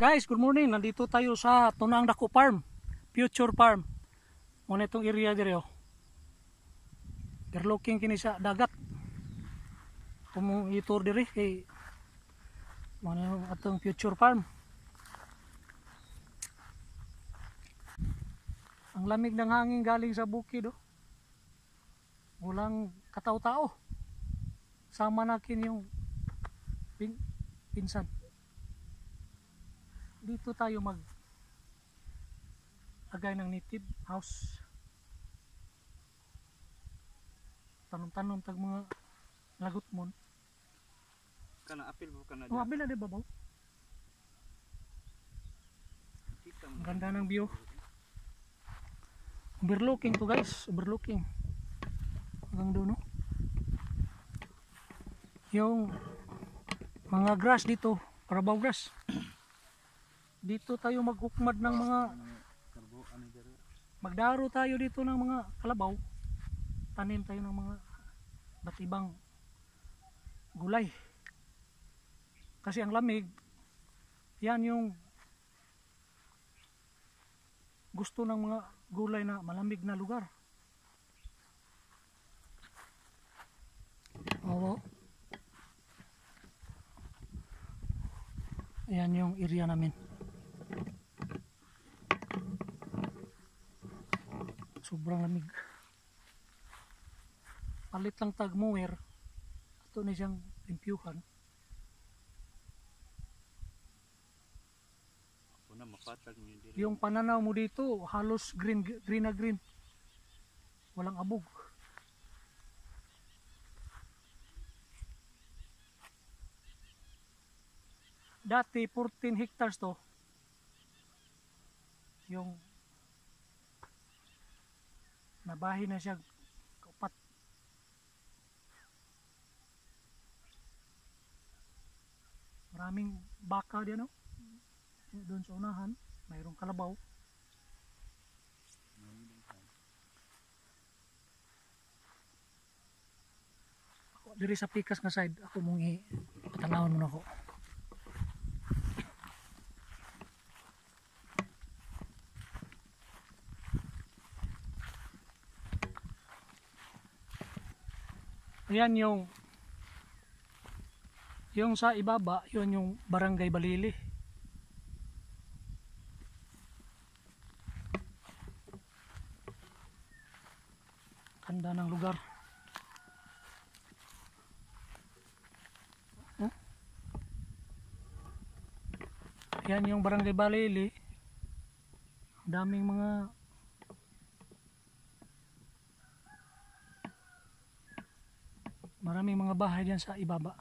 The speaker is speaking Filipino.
Guys, good morning. Nandito tayo sa Tunang Dako Farm, Future Farm. Muna itong area dire oh. Overlooking kini sa dagat. Kung i-tour dire kay muna yung atong Future Farm. Ang lamig ng hangin galing sa bukid oh. Walang katao-tao. Sama nakin yung pinsan. Dito tayo agay ng native house. Tanong-tanong tag mga lagot mo. Kana apil mo kana. Oh, apil na di babaw. Ang ganda ng view. Overlooking to guys, overlooking. Hanggang doon no. Yung mga grass dito, Carabao grass. Dito tayo maghukmad ng mga magdaro tayo dito ng mga kalabaw. Tanim tayo ng mga iba't ibang gulay. Kasi ang lamig, yan yung gusto ng mga gulay na malamig na lugar. Oo. Ayan yung area namin. Sobrang lamig. Palit lang tag mower. Ito na siyang limpyuhan. Una mapatag niyo diri. Yung pananaw mo dito halos green na green. Walang abog. Dati 14 hectares to. Yung nabahi na siya kaupat. Maraming baka diyan no. Doon sa unahan, mayroong kalabaw. Ako diri sa pikas nga side, ako mong itanawon mo na ako. Ayan yung sa ibaba, yun yung Barangay Balili. Ganda ng lugar. Ayan yung Barangay Balili. Daming mga maraming mga bahay diyan sa ibaba.